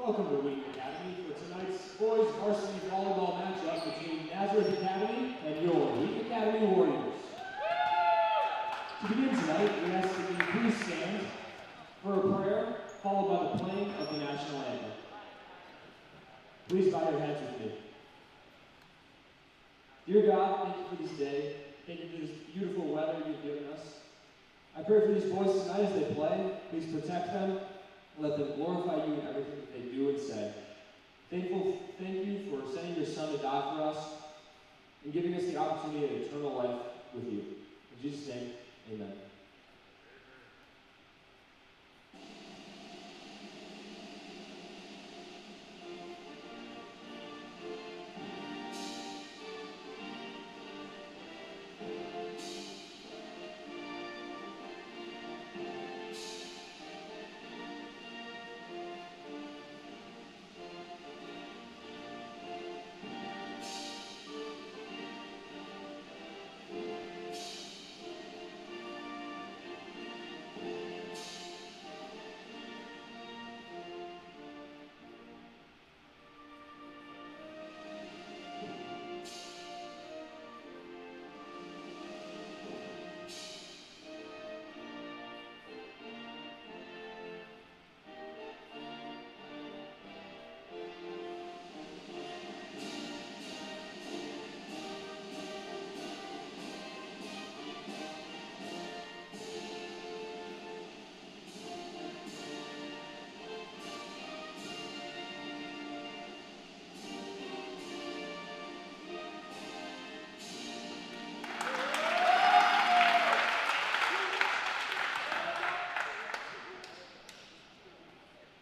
Welcome to Wheaton Academy for tonight's boys varsity volleyball matchup between Nazareth Academy and your Wheaton Academy Warriors. To begin tonight, we ask that you please stand for a prayer followed by the playing of the national anthem. Please bow your heads with me. Dear God, thank you for this day. Thank you for this beautiful weather you've given us. I pray for these boys tonight as they play. Please protect them. Let them glorify you in everything that they do and say. Thank you for sending your Son to die for us and giving us the opportunity of eternal life with you. In Jesus' name, amen.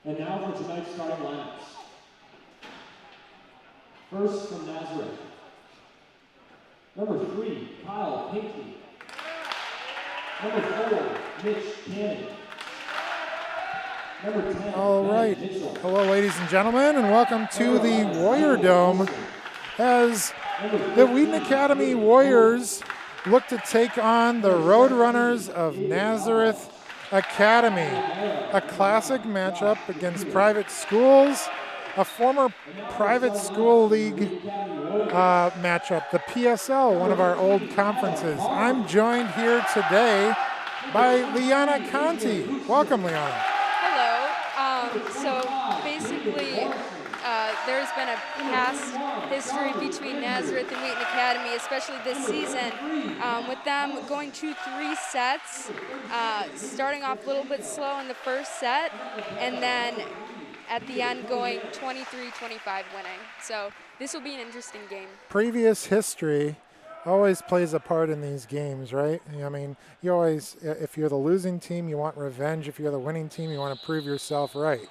And now for tonight's starting lineups. First from Nazareth. Number 3, Kyle Pinkley. Number 4, Mitch Cannon. Number 10, all right. Hello, ladies and gentlemen, and welcome to the Warrior Dome as the Wheaton Academy Warriors look to take on the Roadrunners of Nazareth Academy, a classic matchup against private schools, a former private school league matchup, the PSL, one of our old conferences. I'm joined here today by Liana Conti. Welcome, Liana. Hello. So basically, there's been a past history between Nazareth and Wheaton Academy, especially this season, with them going 2-3 sets, starting off a little bit slow in the first set, and then at the end going 23-25 winning. So this will be an interesting game. Previous history always plays a part in these games, right? I mean, you always, if you're the losing team, you want revenge. If you're the winning team, you want to prove yourself right.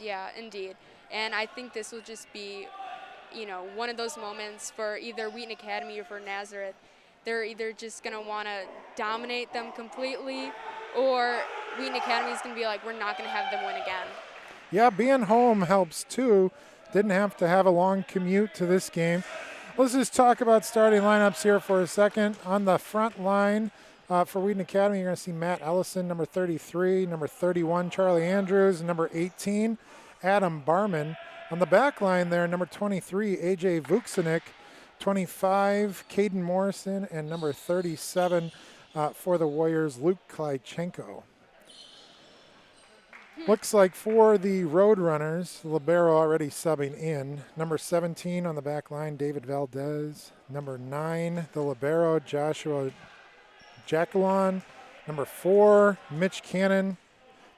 Yeah, indeed. And I think this will just be, one of those moments for either Wheaton Academy or for Nazareth. They're either just going to want to dominate them completely, or Wheaton Academy is going to be like, we're not going to have them win again. Yeah, being home helps too. Didn't have to have a long commute to this game. Let's just talk about starting lineups here for a second. On the front line for Wheaton Academy, you're going to see Matt Ellison, number 33, number 31, Charlie Andrews, number 18, Adam Barman. On the back line there, number 23, AJ Vuksinic, 25, Caden Morrison, and number 37 for the Warriors, Luke Klychenko. Looks like for the Roadrunners, libero already subbing in. Number 17 on the back line, David Valdez. Number 9, the libero, Joshua Jacquelon. Number 4, Mitch Cannon.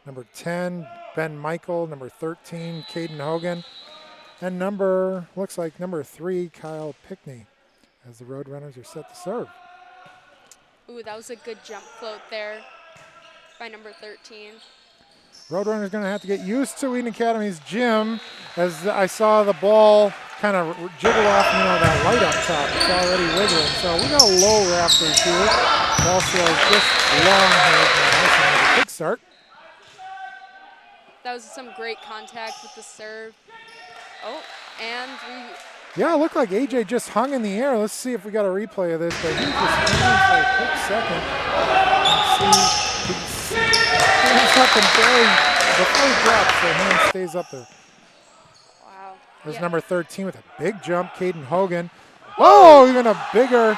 Number 10, Ben Michael. Number 13, Caden Hogan. And looks like number 3, Kyle Pickney, as the Roadrunners are set to serve. Ooh, that was a good jump float there by number 13. Roadrunner's going to have to get used to Wheaton Academy's gym, as I saw the ball kind of jiggle off, that light up top. It's already wiggling. So we got low rafters here. Ball feels just long here now. So big start. That was some great contact with the serve. Oh, and yeah, it looked like AJ just hung in the air. Let's see if we got a replay of this. But he just hung for a quick second. He's up and barely, before he drops, the hand stays up there. There's number 13 with a big jump, Caden Hogan. Oh, even a bigger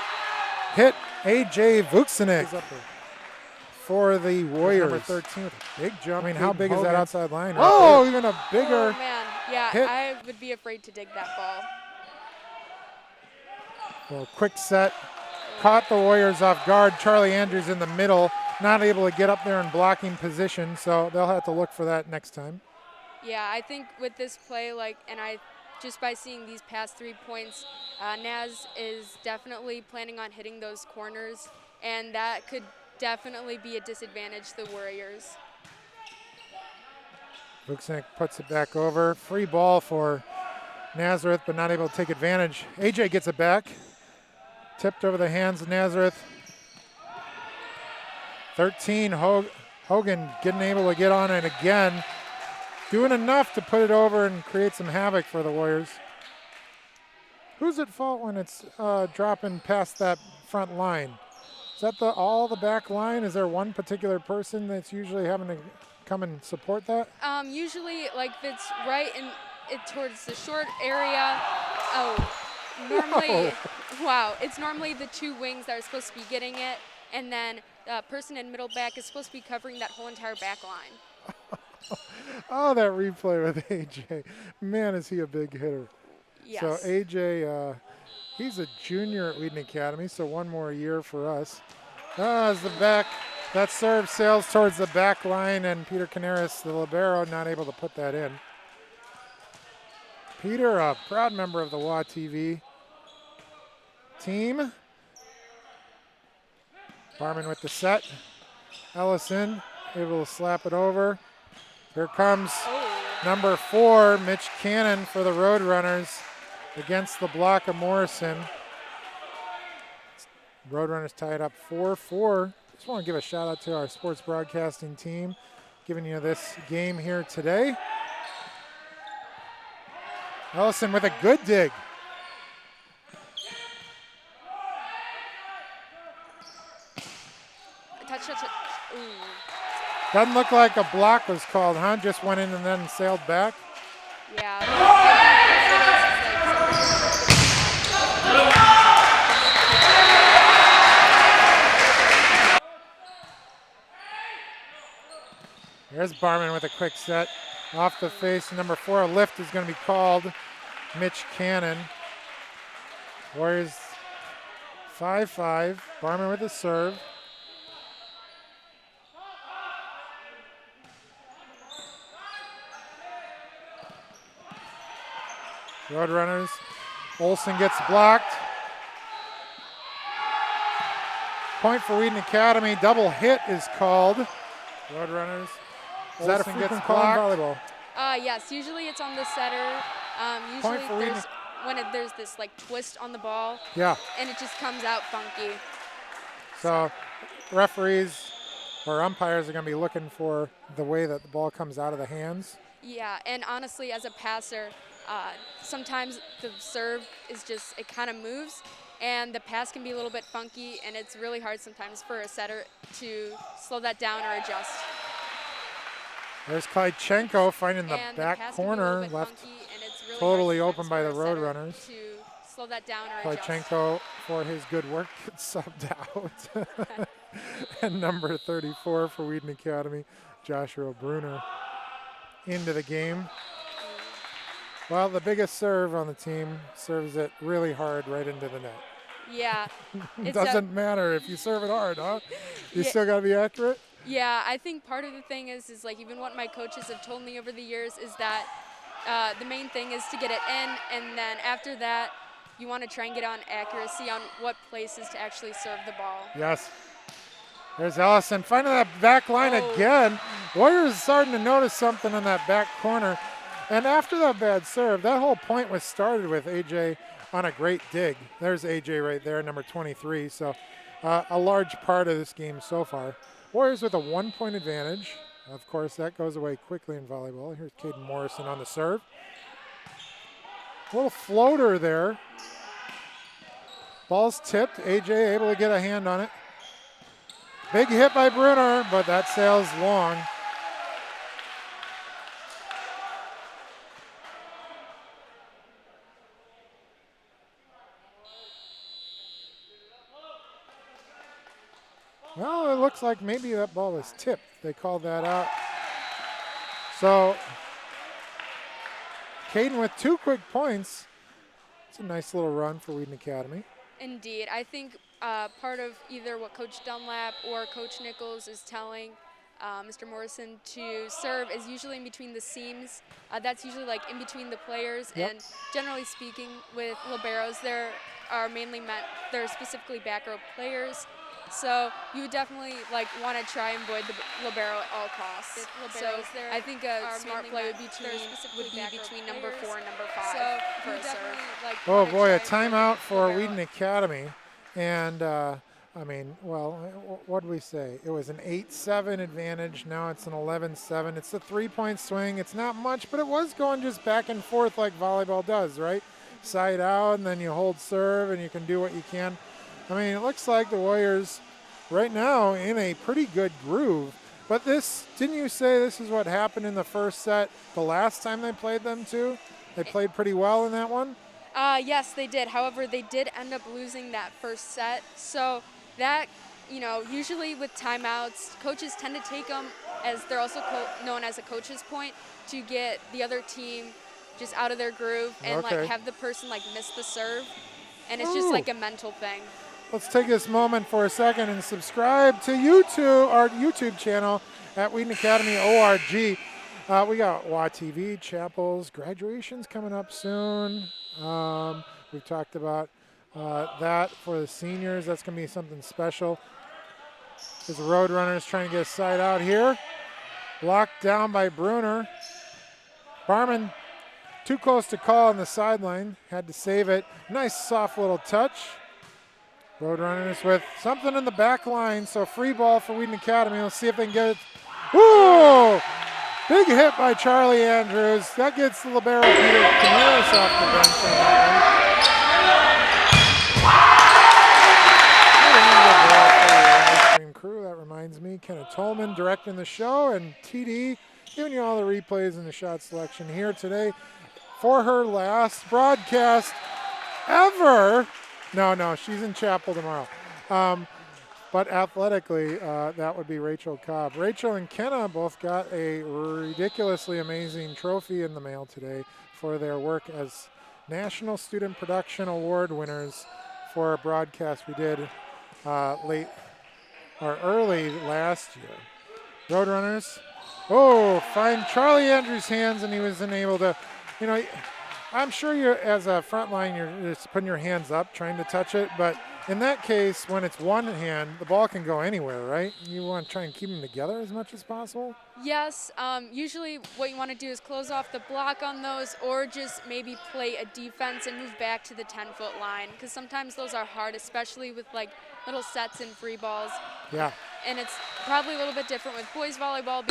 hit, A.J. Vuksinic for the Warriors. Number 13 with a big jump. I mean, how big is that outside line? Oh, even a bigger man. Yeah, hit. I would be afraid to dig that ball. Well, quick set. Caught the Warriors off guard. Charlie Andrews in the middle, not able to get up there in blocking position, so they'll have to look for that next time. Yeah, I think with this play, just by seeing these past 3 points, Naz is definitely planning on hitting those corners, and that could definitely be a disadvantage to the Warriors. Vuksinic puts it back over. Free ball for Nazareth, but not able to take advantage. AJ gets it back. Tipped over the hands of Nazareth. 13, Hogan getting able to get on it again. Doing enough to put it over and create some havoc for the Warriors. Who's at fault when it's dropping past that front line? Is that all the back line? Is there one particular person that's usually having to come and support that? Usually, if it's right in towards the short area. Normally, wow, it's normally the 2 wings that are supposed to be getting it, and then the person in middle back is supposed to be covering that whole entire back line. Oh, that replay with AJ. Man, is he a big hitter. Yes. So AJ, he's a junior at Wheaton Academy, so 1 more year for us. As the back, that serve sails towards the back line, and Peter Canaris, the libero, not able to put that in. Peter, a proud member of the WA TV team. Barman with the set. Ellison able to slap it over. Here comes number 4, Mitch Cannon for the Roadrunners against the block of Morrison. Roadrunners tied up 4-4. Just want to give a shout out to our sports broadcasting team giving you this game here today. Ellison with a good dig. Touch. Ooh. Doesn't look like a block was called, huh? Just went in and then sailed back. Yeah. There's Barman with a quick set. Off the face, number 4, a lift is going to be called. Mitch Cannon. Warriors 5-5. Barman with a serve. Roadrunners. Olsen gets blocked. Point for Wheaton Academy. Double hit is called. Roadrunners. Is that a frequent call in volleyball? Yes, usually it's on the setter. Usually there's this twist on the ball. Yeah. And it just comes out funky. So referees or umpires are going to be looking for the way that the ball comes out of the hands. Yeah, and honestly, as a passer, sometimes the serve is just, it kind of moves, and the pass can be a little bit funky, and it's really hard sometimes for a setter to slow that down or adjust. There's Klaichenko finding the back corner, left really totally open by the Roadrunners. To slow that down or Klaichenko, for his good work, gets subbed out. And number 34 for Wheaton Academy, Joshua Bruner, into the game. Well, the biggest serve on the team serves it really hard right into the net. Yeah. It doesn't matter if you serve it hard, huh? You still got to be accurate? Yeah, I think part of the thing is even what my coaches have told me over the years is that the main thing is to get it in, and then after that, you want to try and get on accuracy on what places to actually serve the ball. Yes. There's Ellison finding that back line again. Warriors starting to notice something in that back corner. And after that bad serve, that whole point was started with AJ on a great dig. There's AJ right there, number 23. So a large part of this game so far. Warriors with a 1-point advantage. Of course, that goes away quickly in volleyball. Here's Caden Morrison on the serve. A little floater there. Ball's tipped. AJ able to get a hand on it. Big hit by Bruner, but that sails long. Well, it looks like maybe that ball was tipped. They called that out. So Caden with 2 quick points. It's a nice little run for Wheaton Academy. Indeed. I think part of either what Coach Dunlap or Coach Nichols is telling Mr. Morrison to serve is usually in between the seams. That's usually like in between the players. Yep. And generally speaking, with liberos, they're specifically back row players. So you would definitely want to try and avoid the libero at all costs. So I think a smart play would be between number 4 and number 5 for a serve. Oh boy, a timeout for Wheaton Academy. And I mean, well, what did we say? It was an 8-7 advantage. Now it's an 11-7. It's a 3-point swing. It's not much, but it was going just back and forth like volleyball does, right? Side out, and then you hold serve, and you can do what you can. I mean, it looks like the Warriors right now in a pretty good groove. But this, didn't you say this is what happened in the first set the last time they played them too? They played pretty well in that one? Yes, they did. However, they did end up losing that first set. So that, usually with timeouts, coaches tend to take them as they're also known as a coach's point to get the other team just out of their groove and have the person miss the serve. And it's just a mental thing. Let's take this moment for a second and subscribe to YouTube, our YouTube channel at Wheaton Academy ORG. We got WA-TV, Chapels, graduations coming up soon. We've talked about that for the seniors. That's going to be something special. There's the Roadrunners trying to get a side out here. Blocked down by Bruner. Barman too close to call on the sideline. Had to save it. Nice soft little touch. Roadrunners with something in the back line, so free ball for Wheaton Academy. Let's see if they can get it. Woo! Big hit by Charlie Andrews. That gets the libero Peter Camaris off the bench on that one. Crew, that reminds me, Kenneth Tolman directing the show, and TD giving you all the replays and the shot selection here today for her last broadcast ever. No, she's in Chapel tomorrow. But athletically, that would be Rachel Cobb. Rachel and Kenna both got a ridiculously amazing trophy in the mail today for their work as National Student Production Award winners for a broadcast we did early last year. Roadrunners, find Charlie Andrews' hands, and he wasn't able to, I'm sure you're, as a front line, you're just putting your hands up trying to touch it, but in that case, when it's one hand, the ball can go anywhere, right? You want to try and keep them together as much as possible? Yes. Usually what you want to do is close off the block on those, or just maybe play a defense and move back to the 10-foot line, because sometimes those are hard, especially with little sets and free balls. Yeah. And it's probably a little bit different with boys volleyball.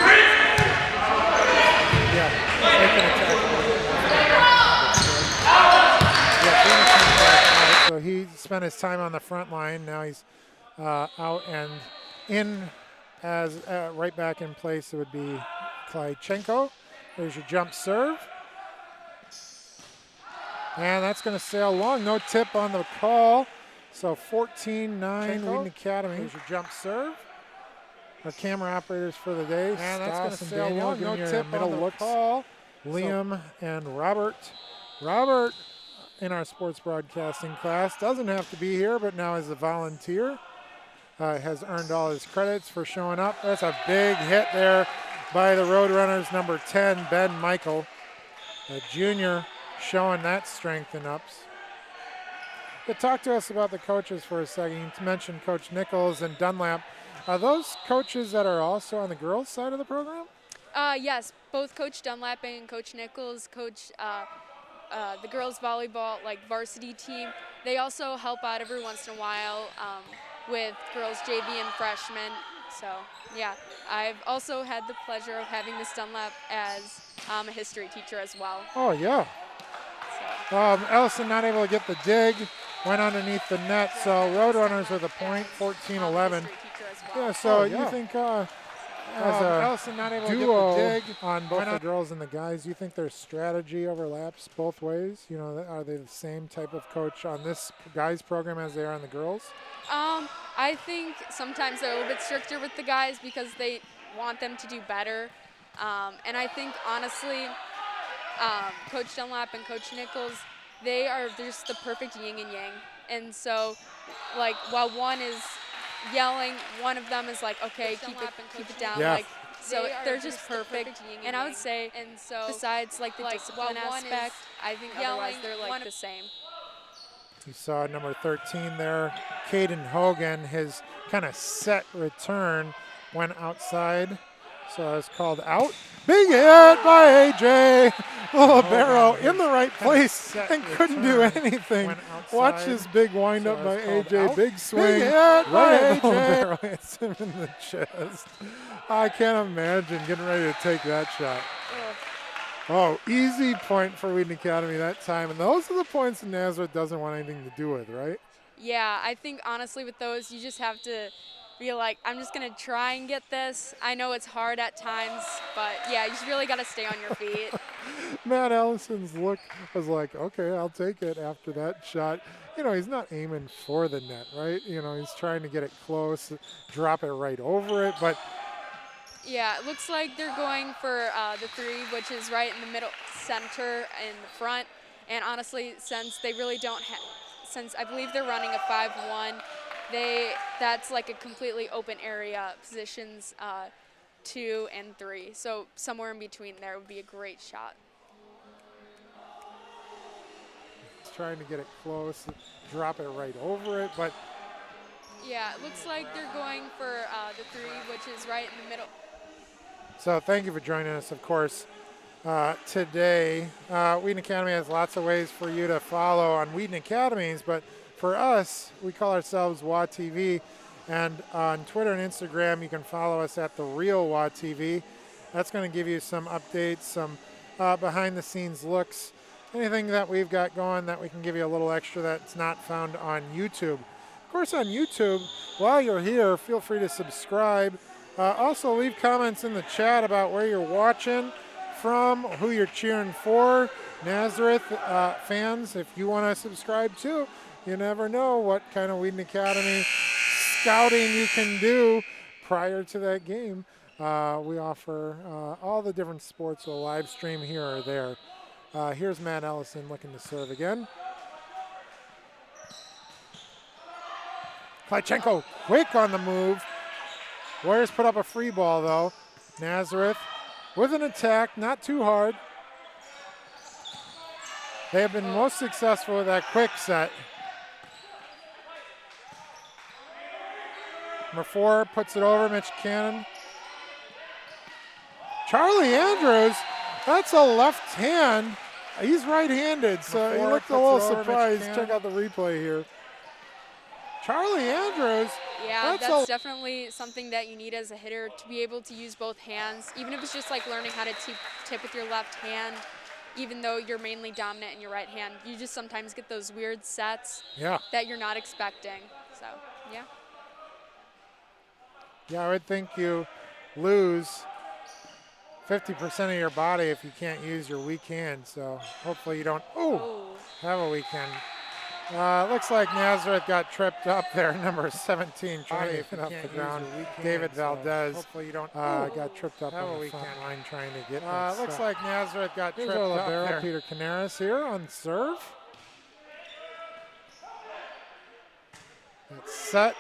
So he spent his time on the front line. Now he's out and in as right back in place. It would be Klydchenko. There's your jump serve. And that's going to sail long. No tip on the call. So 14-9 Wheaton Academy. Here's your jump serve. Our camera operators for the day. And that's going to sail long. No tip on the call. Liam and Robert. Robert, in our sports broadcasting class, doesn't have to be here, but now is a volunteer. Has earned all his credits for showing up. That's a big hit there by the Roadrunners, number 10, Ben Michael, a junior, showing that strength and ups. But talk to us about the coaches for a second. You mentioned Coach Nichols and Dunlap. Are those coaches that are also on the girls' side of the program? Yes, both Coach Dunlap and Coach Nichols coach the girls volleyball varsity team. They also help out every once in a while with girls JV and freshmen. So yeah, I've also had the pleasure of having Miss Dunlap as a history teacher as well. Oh yeah. So. Ellison not able to get the dig, went underneath the net. So Roadrunners with a point, 14-11. Well. Yeah. So you think as Allison not able duo to get the dig. on both the girls and the guys. Do you think their strategy overlaps both ways? You know, are they the same type of coach on this guys program as they are on the girls? I think sometimes they're a little bit stricter with the guys because they want them to do better. And I think, honestly, Coach Dunlap and Coach Nichols, they're just the perfect yin and yang. And so, like, while one is yelling, one of them is like, okay, keep it down. Yeah. Like, so they're just perfect. And I would say, and so besides like the discipline aspect, I think otherwise they're like the same. You saw number 13 there, Caden Hogan, his kind of set return went outside. So it's called out. Big hit by AJ. Libero in the right place and couldn't do anything. Watch this big wind up by AJ. Big swing. Big hit by AJ. Libero hits him in the chest. I can't imagine getting ready to take that shot. Oh, easy point for Wheaton Academy that time. And those are the points that Nazareth doesn't want anything to do with, right? Yeah, I think honestly with those, you just have to be like, I'm just going to try and get this. I know it's hard at times, but yeah, you just really got to stay on your feet. Matt Allison's look was like, okay, I'll take it after that shot. You know, he's not aiming for the net, right? You know, he's trying to get it close, drop it right over it, but yeah, it looks like they're going for the three, which is right in the middle center in the front. And honestly, since they really don't have, since I believe they're running a 5-1, that's like a completely open area, positions 2 and 3. So somewhere in between there would be a great shot. he's trying to get it close, drop it right over it, but yeah, it looks like they're going for the three, which is right in the middle. so thank you for joining us, of course. Today, Wheaton Academy has lots of ways for you to follow on Wheaton Academies, but for us, we call ourselves WA TV, and on Twitter and Instagram, you can follow us at The Real WA TV. That's going to give you some updates, some behind-the-scenes looks, anything that we've got going that we can give you a little extra that's not found on YouTube. Of course, on YouTube, while you're here, feel free to subscribe. Also, leave comments in the chat about where you're watching from, who you're cheering for. Nazareth fans, if you want to subscribe too, you never know what kind of Wheaton Academy scouting you can do prior to that game. We offer all the different sports, a live stream here or there. Here's Matt Ellison looking to serve again. Klitschenko quick on the move. Warriors put up a free ball though. Nazareth with an attack, not too hard. They have been most successful with that quick set. Number 4 puts it over, Mitch Cannon. Charlie Andrews, that's a left hand. He's right-handed, so he looked a little surprised. Check out the replay here. Charlie Andrews. Yeah, that's definitely something that you need as a hitter, to be able to use both hands, even if it's just like learning how to tip with your left hand, even though you're mainly dominant in your right hand. You just sometimes get those weird sets that you're not expecting. So, yeah. Yeah, I would think you lose 50% of your body if you can't use your weak hand. So hopefully you don't have a weak hand. Looks like Nazareth got tripped up there. Number 17 trying to get off the ground. David Valdez hopefully you don't got tripped up on the front line trying to get looks like Nazareth got tripped up there. Peter Canaris here on serve. It's set.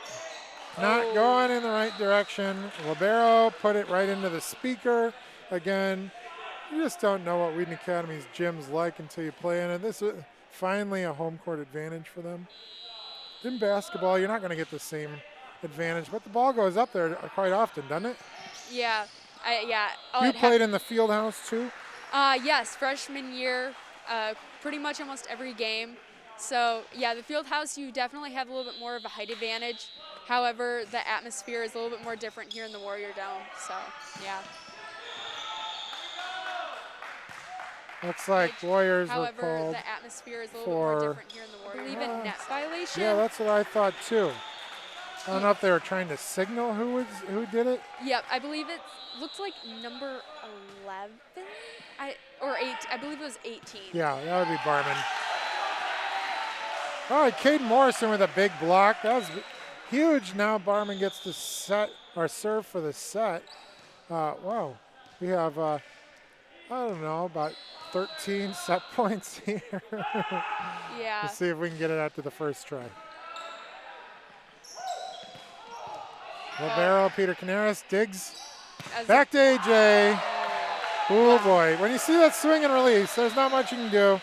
Not going in the right direction. Libero put it right into the speaker. Again, you just don't know what Wheaton Academy's gym's like until you play in it. This is finally a home court advantage for them. In basketball, you're not going to get the same advantage, but the ball goes up there quite often, doesn't it? Yeah. You played in the field house too? Yes, freshman year, pretty much almost every game. So, yeah, the field house, you definitely have a little bit more of a height advantage. However, the atmosphere is a little bit more different here in the Warrior Dome. So, yeah. Looks like Warriors However, were called the atmosphere is a little bit more different here in the Warrior Dome. I believe in net violation. Yeah, that's what I thought too. I don't know if they were trying to signal who did it. Yep, I believe it looked like number 11 or 8. I believe it was 18. Yeah, that would be Barman. All right, Caden Morrison with a big block. That was huge. Now Barman gets to set or serve for the set. Wow, we have, I don't know, about 13 set points here. Yeah. Let's see if we can get it out to the first try. Libero, Peter Canaris digs. Back to AJ. Oh boy, when you see that swing and release, there's not much you can do.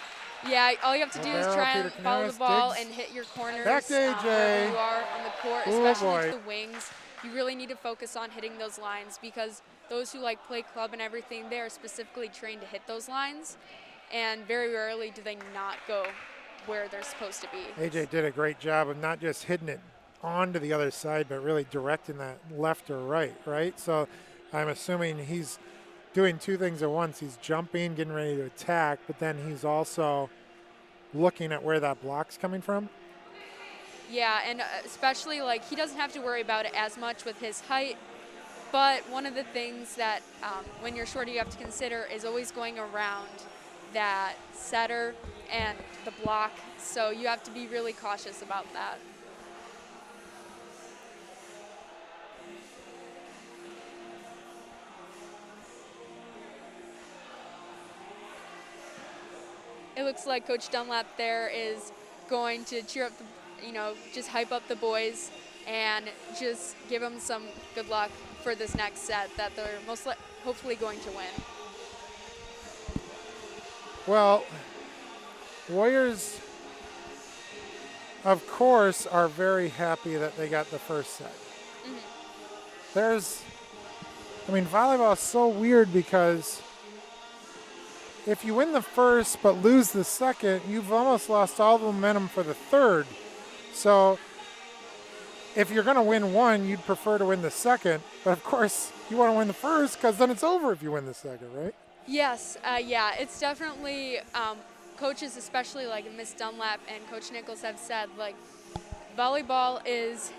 Yeah, all you have to do is try and Peter follow the Canaris ball digs. and hit your corners. Back to AJ. Wherever you are on the court, Oh, especially boy. to the wings. You really need to focus on hitting those lines because those who like play club and everything, they are specifically trained to hit those lines. And very rarely do they not go where they're supposed to be. AJ did a great job of not just hitting it onto the other side, but really directing that left or right? So I'm assuming he's doing two things at once. He's jumping, getting ready to attack, but then he's also looking at where that block's coming from. Yeah, and especially like he doesn't have to worry about it as much with his height. But one of the things that when you're shorter you have to consider is always going around that setter and the block. So you have to be really cautious about that. It looks like Coach Dunlap there is going to cheer up, just hype up the boys and just give them some good luck for this next set that they're hopefully going to win. Well, Warriors, of course, are very happy that they got the first set. Mm-hmm. Volleyball is so weird because if you win the first but lose the second, you've almost lost all the momentum for the third. So if you're going to win one, you'd prefer to win the second. But of course, you want to win the first because then it's over if you win the second, right? Yes, yeah, it's definitely coaches, especially like Miss Dunlap and Coach Nichols have said, like, volleyball is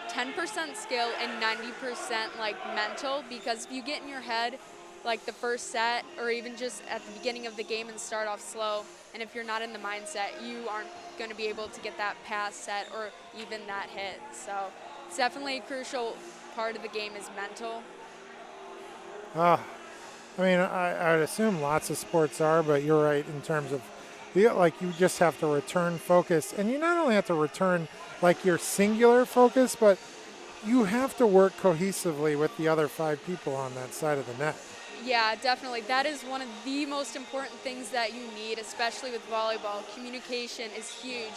10% skill and 90% like mental, because if you get in your head like the first set or even just at the beginning of the game and start off slow, and if you're not in the mindset, you aren't going to be able to get that pass set or even that hit. So it's definitely a crucial part of the game is mental. I would assume lots of sports are, but you're right in terms of you just have to return focus. And you not only have to return like your singular focus, but you have to work cohesively with the other 5 people on that side of the net. Yeah, definitely. That is one of the most important things that you need, especially with volleyball. Communication is huge.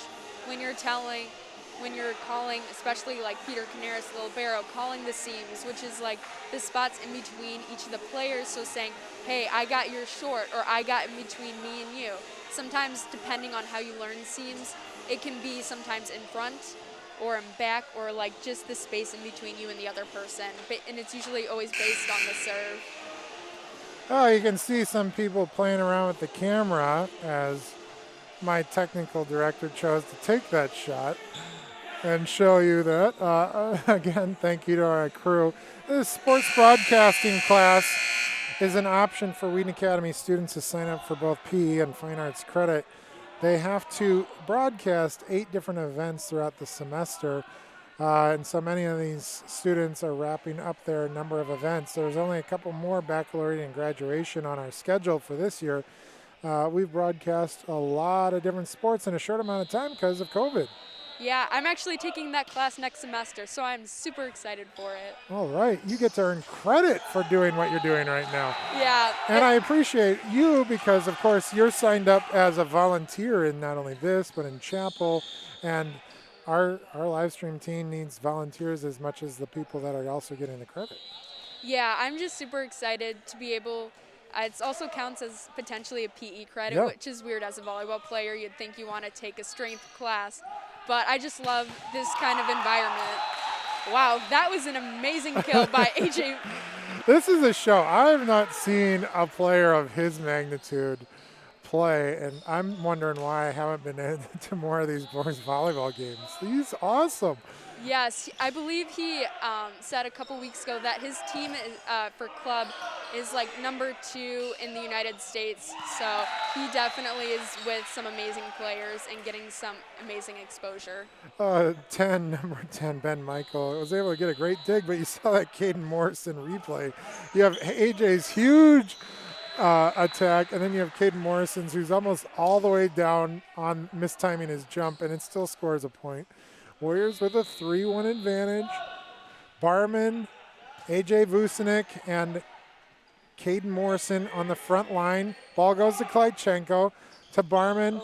When you're calling, especially like Peter Canaris, the libero, calling the seams, which is like the spots in between each of the players. So saying, hey, I got your short, or I got in between me and you. Sometimes, depending on how you learn seams, it can be sometimes in front or in back, or like just the space in between you and the other person. And it's usually always based on the serve. Oh, you can see some people playing around with the camera as my technical director chose to take that shot and show you that. Again, thank you to our crew. This sports broadcasting class is an option for Wheaton Academy students to sign up for both PE and Fine Arts credit. They have to broadcast 8 different events throughout the semester. And so many of these students are wrapping up their number of events. There's only a couple more baccalaureate and graduation on our schedule for this year. We've broadcast a lot of different sports in a short amount of time because of COVID. Yeah, I'm actually taking that class next semester, so I'm super excited for it. All right, you get to earn credit for doing what you're doing right now. Yeah. And I appreciate you because, of course, you're signed up as a volunteer in not only this, but in chapel. And our live stream team needs volunteers as much as the people that are also getting the credit. Yeah, I'm just super excited to be able. It also counts as potentially a PE credit, Yeah. which is weird as a volleyball player. You'd think you want to take a strength class, but I just love this kind of environment. Wow, that was an amazing kill by AJ. This is a show. I have not seen a player of his magnitude play, and I'm wondering why I haven't been into more of these boys volleyball games. He's awesome. Yes, I believe he said a couple weeks ago that his team for club is like #2 in the United States. So he definitely is with some amazing players and getting some amazing exposure. 10, number 10, Ben Michael, was able to get a great dig, but you saw that Caden Morrison replay. You have AJ's huge attack, and then you have Caden Morrison's, who's almost all the way down on mistiming his jump, and it still scores a point. Warriors with a 3-1 advantage. Barman, AJ Vucinic, and Caden Morrison on the front line. Ball goes to Klitschenko, to Barman,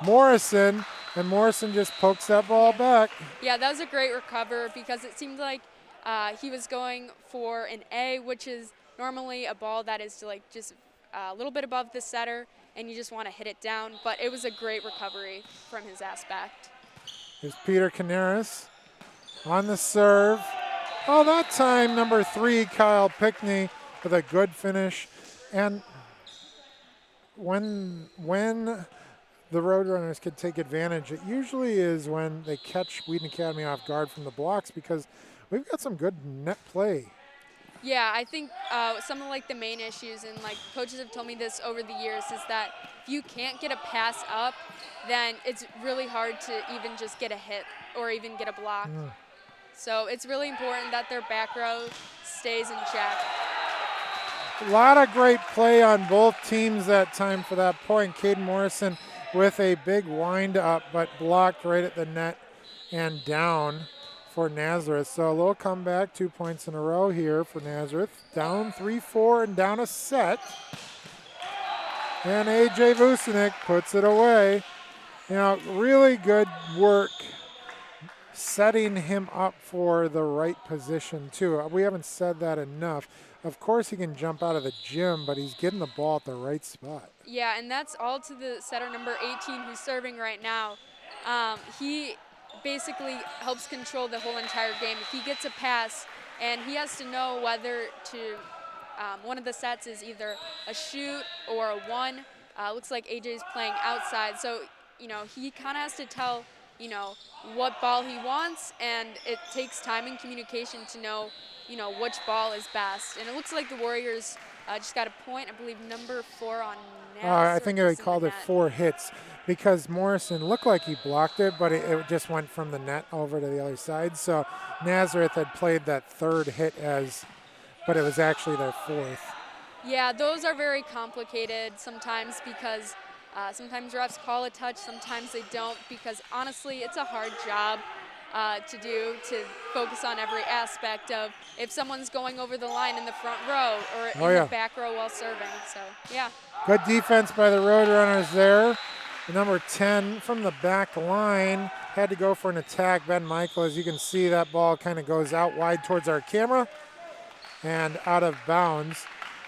Morrison, and Morrison just pokes that ball back. Yeah, that was a great recover because it seemed like he was going for an A, which is normally a ball that is like just a little bit above the setter, and you just want to hit it down. But it was a great recovery from his aspect. Here's Peter Canaris on the serve. Oh, that time, number 3, Kyle Pickney with a good finish. And when the Roadrunners could take advantage, it usually is when they catch Wheaton Academy off guard from the blocks, because we've got some good net play. Yeah, I think some of like the main issues, and like coaches have told me this over the years, is that if you can't get a pass up, then it's really hard to even just get a hit or even get a block. So it's really important that their back row stays in check. A lot of great play on both teams that time for that point. Caden Morrison with a big wind up, but blocked right at the net and down for Nazareth. So a little comeback, 2 points in a row here for Nazareth. Down 3-4 and down a set. And AJ Vucinic puts it away. You know, really good work setting him up for the right position too. We haven't said that enough. Of course he can jump out of the gym, but he's getting the ball at the right spot. Yeah, and that's all to the setter number 18 who's serving right now. He basically helps control the whole entire game. If he gets a pass, and he has to know whether to, one of the sets is either a shoot or a 1. Looks like AJ's playing outside, so you know he kind of has to tell what ball he wants, and it takes time and communication to know which ball is best. And it looks like the Warriors just got a point, I believe number 4 on Nazareth. I think they called it 4 hits, because Morrison looked like he blocked it, but it just went from the net over to the other side. So Nazareth had played that 3rd hit but it was actually their 4th. Yeah, those are very complicated sometimes, because sometimes refs call a touch, sometimes they don't, because honestly it's a hard job to do, to focus on every aspect of if someone's going over the line in the front row or in the back row while serving. So yeah. Good defense by the Roadrunners there. The number 10 from the back line had to go for an attack. Ben Michael, as you can see, that ball kind of goes out wide towards our camera and out of bounds.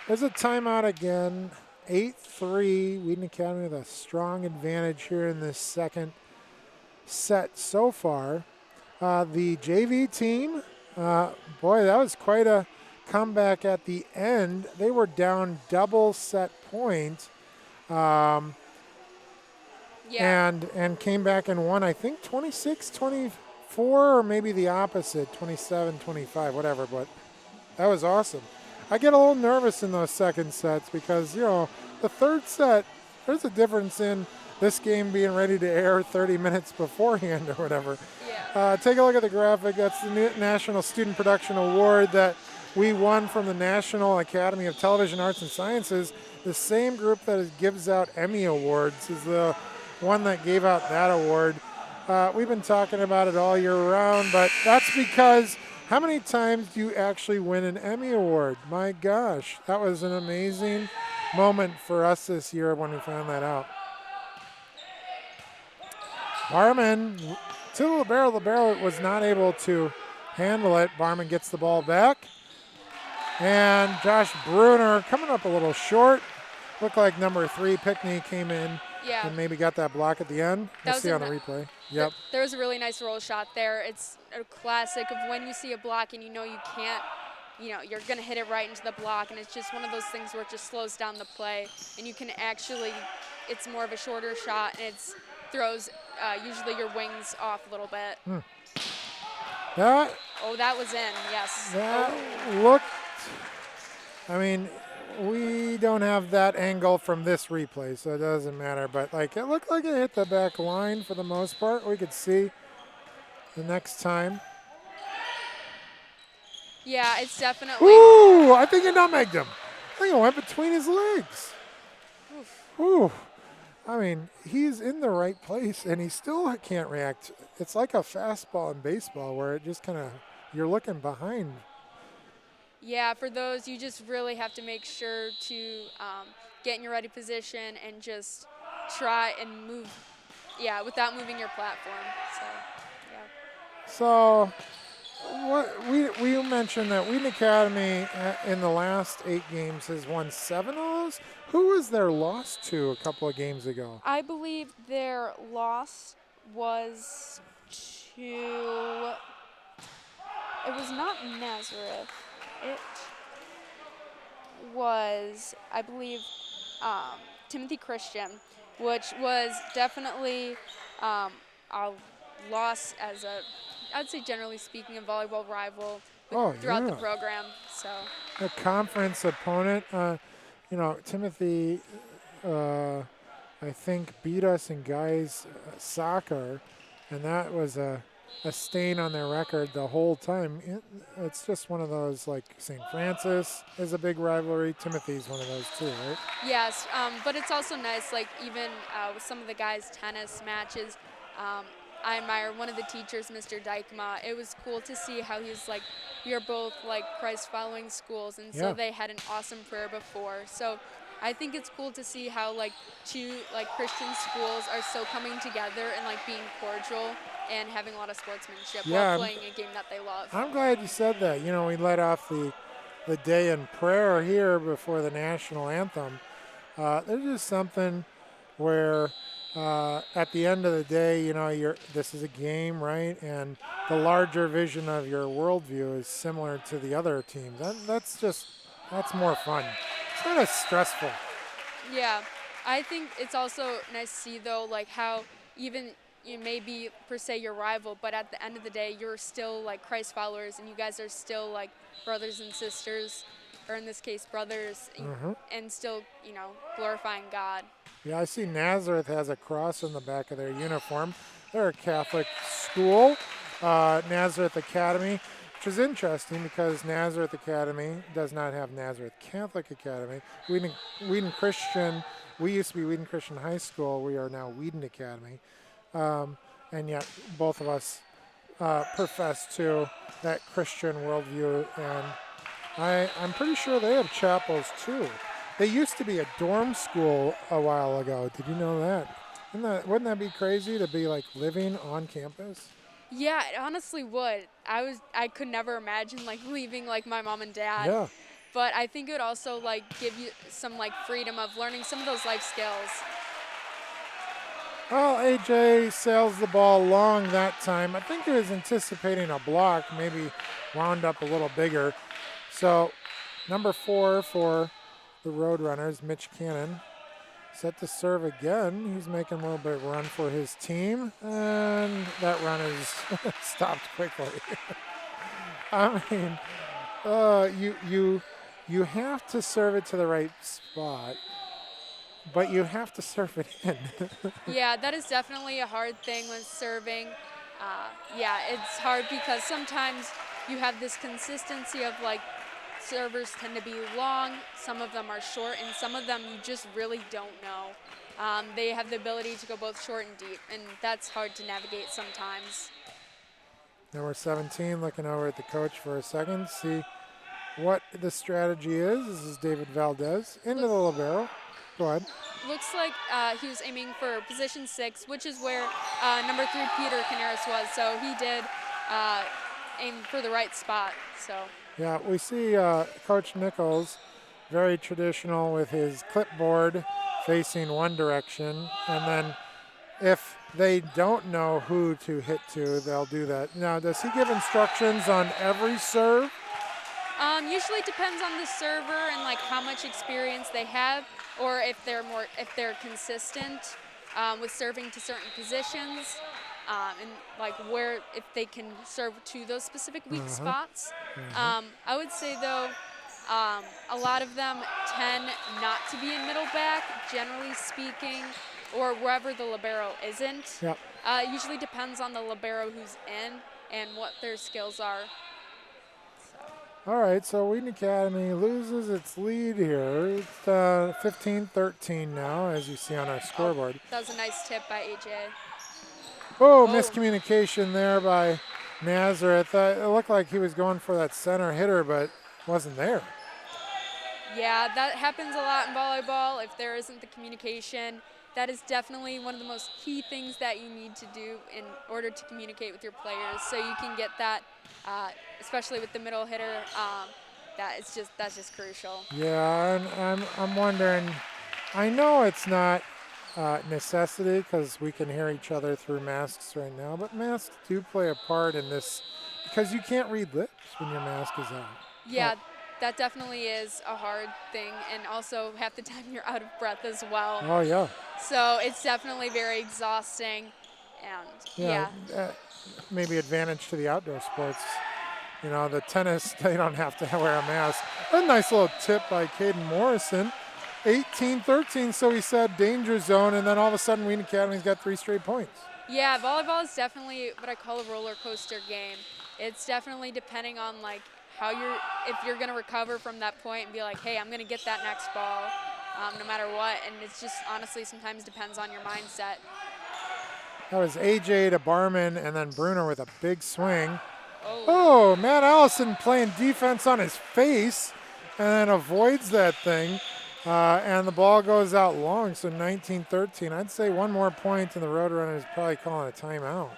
There's a timeout again. 8-3, Wheaton Academy with a strong advantage here in this second set so far. The JV team, boy, that was quite a comeback at the end. They were down double set point. And came back and won, I think, 26-24, or maybe the opposite, 27-25, whatever, but that was awesome. I get a little nervous in those second sets because, the third set, there's a difference in this game being ready to air 30 minutes beforehand or whatever. Yeah. Take a look at the graphic. That's the National Student Production Award that we won from the National Academy of Television Arts and Sciences. The same group that gives out Emmy Awards is the one that gave out that award. We've been talking about it all year round, but that's because how many times do you actually win an Emmy Award? My gosh, that was an amazing moment for us this year when we found that out. Barman to the libero. Libero was not able to handle it. Barman gets the ball back. And Josh Bruner coming up a little short. Looked like number 3, Pickney, came in and maybe got that block at the end. Let's see on the replay. Yep. There was a really nice roll shot there. It's a classic of when you see a block and you can't, you're going to hit it right into the block, and it's just one of those things where it just slows down the play, and you can actually, it's more of a shorter shot, and it throws usually your wings off a little bit. That Oh, that was in, yes. That looked, I mean, we don't have that angle from this replay, so it doesn't matter. But like, it looked like it hit the back line for the most part. We could see the next time. Yeah, it's definitely. Ooh, I think it nutmegged him. I think it went between his legs. Oof. Ooh. I mean, he's in the right place, and he still can't react. It's like a fastball in baseball where it just kind of, you're looking behind. Yeah, for those, you just really have to make sure to get in your ready position and just try and move, without moving your platform. So, yeah. So, what we mentioned that Wheaton Academy in the last 8 games has won 7 of those. Who was their loss to a couple of games ago? I believe their loss was to. It was not Nazareth. It was, I believe, Timothy Christian, which was definitely a loss as I'd say generally speaking, a volleyball rival throughout the program. So a conference opponent, Timothy, I think beat us in guys soccer, and that was a stain on their record the whole time. It's just one of those, like St. Francis is a big rivalry. Timothy's one of those too, right? Yes, but it's also nice, like even with some of the guys' tennis matches, I admire one of the teachers, Mr. Dykema. It was cool to see how he's like, we are both like Christ-following schools, and so they had an awesome prayer before. So I think it's cool to see how like 2 like Christian schools are so coming together and like being cordial and having a lot of sportsmanship while playing a game that they love. I'm glad you said that. You know, we let off the day in prayer here before the national anthem. There's just something where at the end of the day, you know, this is a game, right? And the larger vision of your worldview is similar to the other team. That's more fun. It's not as stressful. Yeah, I think it's also nice to see though, like how even you may be per se your rival, but at the end of the day, you're still like Christ followers, and you guys are still like brothers and sisters, or in this case, brothers, and still, you know, glorifying God. Yeah, I see Nazareth has a cross in the back of their uniform. They're a Catholic school, Nazareth Academy, which is interesting because Nazareth Academy does not have Nazareth Catholic Academy. Wheaton Christian, we used to be Wheaton Christian High School. We are now Wheaton Academy. And yet both of us profess to that Christian worldview, and I'm pretty sure they have chapels too. They used to be a dorm school a while ago. Did you know that? Wouldn't that be crazy to be like living on campus? Yeah, it honestly would. I could never imagine like leaving like my mom and dad. Yeah. But I think it would also like give you some like freedom of learning some of those life skills. Well, AJ sails the ball long that time. I think he was anticipating a block, maybe wound up a little bigger. So number 4 for the Roadrunners, Mitch Cannon, set to serve again. He's making a little bit of run for his team, and that run is stopped quickly. I mean, you have to serve it to the right spot, but you have to serve it in. Yeah, that is definitely a hard thing when serving. Yeah, it's hard because sometimes you have this consistency of like servers tend to be long, some of them are short, and some of them you just really don't know. They have the ability to go both short and deep, and that's hard to navigate sometimes. Number 17 looking over at the coach for a second, see what the strategy is. This is David Valdez into the libero. Go ahead. Looks like he was aiming for position 6, which is where number 3 Peter Canaris was. So he did aim for the right spot. So. Yeah, we see Coach Nichols, very traditional with his clipboard facing one direction, and then if they don't know who to hit to, they'll do that. Now, does he give instructions on every serve? Usually it depends on the server and like how much experience they have, or if they're consistent with serving to certain positions. and like where if they can serve to those specific weak spots. I would say though, a lot of them tend not to be in middle back, generally speaking, or wherever the libero isn't. Yep. It usually depends on the libero who's in and what their skills are. All right, so Wheaton Academy loses its lead here. It's 15-13 now, as you see on our scoreboard. That was a nice tip by AJ. Oh, miscommunication there by Nazareth. It looked like he was going for that center hitter, but wasn't there. Yeah, that happens a lot in volleyball. If there isn't the communication, that is definitely one of the most key things that you need to do in order to communicate with your players, so you can get that, especially with the middle hitter. That's just crucial. Yeah, and I'm wondering. I know it's not necessity because we can hear each other through masks right now, but masks do play a part in this because you can't read lips when your mask is on. Yeah. That definitely is a hard thing, and also half the time you're out of breath as well. Oh, yeah. So it's definitely very exhausting, and maybe advantage to the outdoor sports. You know, the tennis, they don't have to wear a mask. A nice little tip by Caden Morrison. 18-13, so he said danger zone, and then all of a sudden Wheaton Academy's got 3 straight points. Yeah, volleyball is definitely what I call a roller coaster game. It's definitely depending on like if you're going to recover from that point and be like, hey, I'm going to get that next ball no matter what. And it's just honestly sometimes depends on your mindset. That was AJ to Barman and then Bruner with a big swing. Oh, Matt Allison playing defense on his face and then avoids that thing. And the ball goes out long, so 19-13. I'd say one more point and the Roadrunner is probably calling a timeout.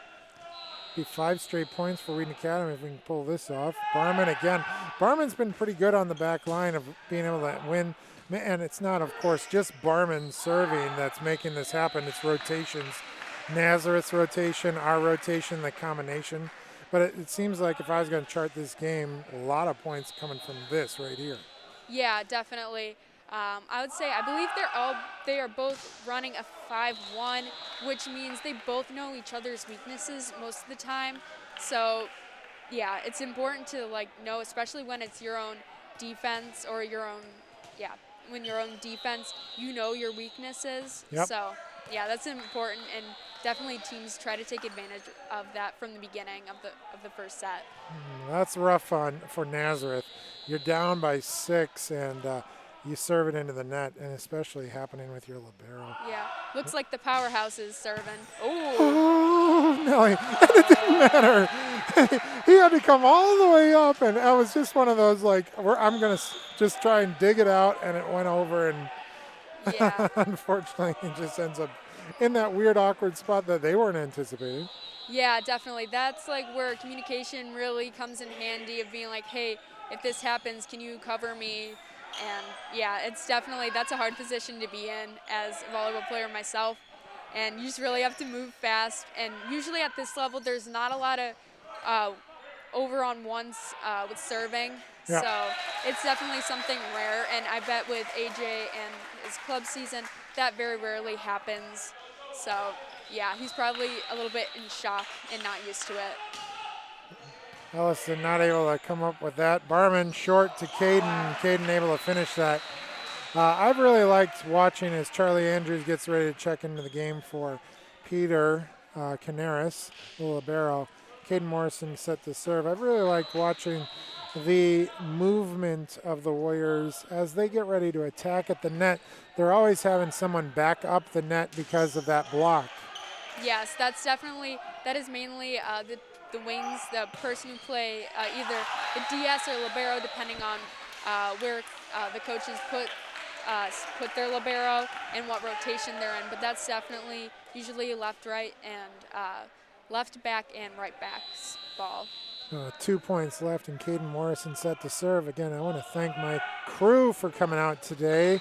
Be 5 straight points for Wheaton Academy if we can pull this off. Barman again. Barman's been pretty good on the back line of being able to win. And it's not, of course, just Barman serving that's making this happen. It's rotations. Nazareth's rotation, our rotation, the combination. But it seems like if I was going to chart this game, a lot of points coming from this right here. Yeah, definitely. I would say I believe they are both running a 5-1, which means they both know each other's weaknesses most of the time. So, yeah, it's important to know, especially when it's your own defense or when your own defense, you know your weaknesses. Yep. So, yeah, that's important, and definitely teams try to take advantage of that from the beginning of the first set. That's rough for Nazareth. You're down by 6 and you serve it into the net, and especially happening with your libero. Yeah, looks like the powerhouse is serving. Oh, no, it didn't matter. He had to come all the way up, and that was just one of those, I'm going to just try and dig it out, and it went over, and unfortunately it just ends up in that weird, awkward spot that they weren't anticipating. Yeah, definitely. That's where communication really comes in handy of being like, hey, if this happens, can you cover me? And yeah, that's a hard position to be in as a volleyball player myself. And you just really have to move fast. And usually at this level, there's not a lot of over on ones with serving. Yeah. So it's definitely something rare. And I bet with AJ and his club season, that very rarely happens. So yeah, he's probably a little bit in shock and not used to it. Ellison not able to come up with that. Barman short to Caden. Caden able to finish that. I've really liked watching as Charlie Andrews gets ready to check into the game for Peter Canaris, the libero. Caden Morrison set to serve. I've really liked watching the movement of the Warriors as they get ready to attack at the net. They're always having someone back up the net because of that block. Yes, that is mainly the wings, the person who play either the DS or libero, depending on where the coaches put their libero and what rotation they're in. But that's definitely usually left, right, and left back and right back's ball. 2 points left, and Caden Morrison set to serve. Again, I want to thank my crew for coming out today.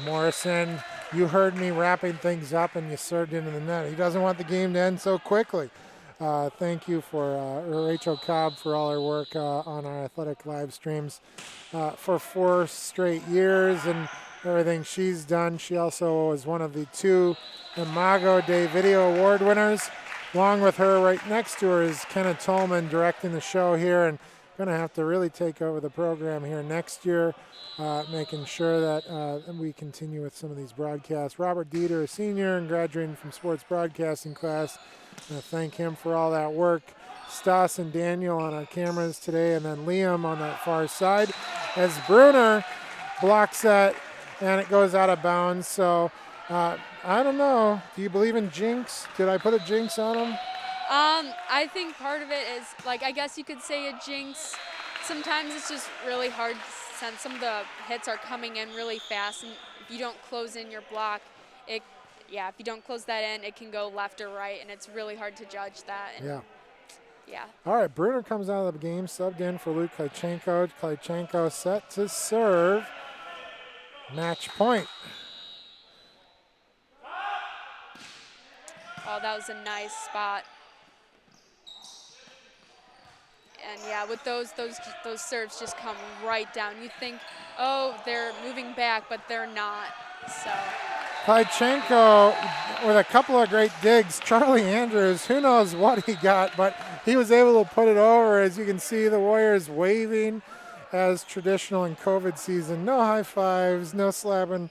Morrison, you heard me wrapping things up, and you served into the net. He doesn't want the game to end so quickly. Thank you for Rachel Cobb for all her work on our athletic live streams for 4 straight years and everything she's done. She also was one of the 2 Imago Day Video Award winners Along with her, right next to her, is Kenna Tolman directing the show here, and going to have to really take over the program here next year, making sure that we continue with some of these broadcasts. Robert Dieter, a senior and graduating from sports broadcasting class. Thank him for all that work. Stas and Daniel on our cameras today, and then Liam on that far side as Bruner blocks that, and it goes out of bounds. So I don't know. Do you believe in jinx? Did I put a jinx on him? I think part of it is, like, I guess you could say a jinx. Sometimes it's just really hard since some of the hits are coming in really fast, and if you don't close in your block, if you don't close that in, it can go left or right, and it's really hard to judge that. And yeah. All right, Bruner comes out of the game, subbed in for Luke Klychenko. Klychenko set to serve. Match point. Oh, that was a nice spot. And yeah, with those serves just come right down. You think, oh, they're moving back, but they're not. So Klychenko with a couple of great digs. Charlie Andrews, who knows what he got, but he was able to put it over. As you can see, the Warriors waving as traditional in COVID season. No high fives, no slapping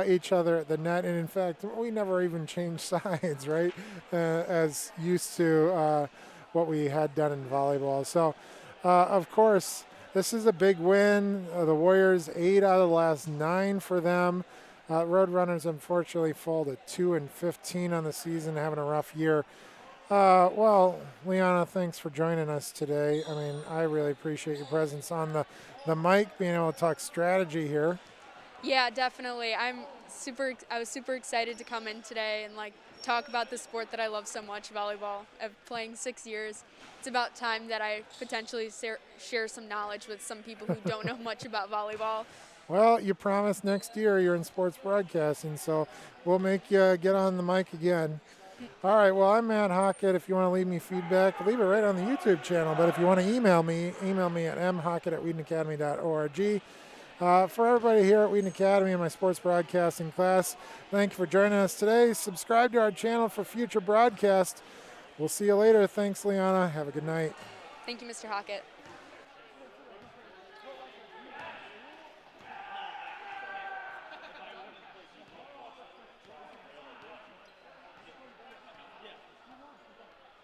each other at the net. And in fact, we never even changed sides, right? As used to what we had done in volleyball. So, of course, this is a big win. The Warriors, 8 out of the last 9 for them. Roadrunners, unfortunately, fall to 2-15 on the season, having a rough year. Well, Liana, thanks for joining us today. I mean, I really appreciate your presence on the mic, being able to talk strategy here. Yeah, definitely. I was super excited to come in today and talk about the sport that I love so much, volleyball. I've been playing 6 years. It's about time that I potentially share some knowledge with some people who don't know much about volleyball. Well, you promised next year you're in sports broadcasting, so we'll make you get on the mic again. All right, well, I'm Matt Hockett. If you want to leave me feedback, leave it right on the YouTube channel. But if you want to email me at mhockett@wheatonacademy.org. For everybody here at Wheaton Academy in my sports broadcasting class, thank you for joining us today. Subscribe to our channel for future broadcasts. We'll see you later. Thanks, Liana. Have a good night. Thank you, Mr. Hockett.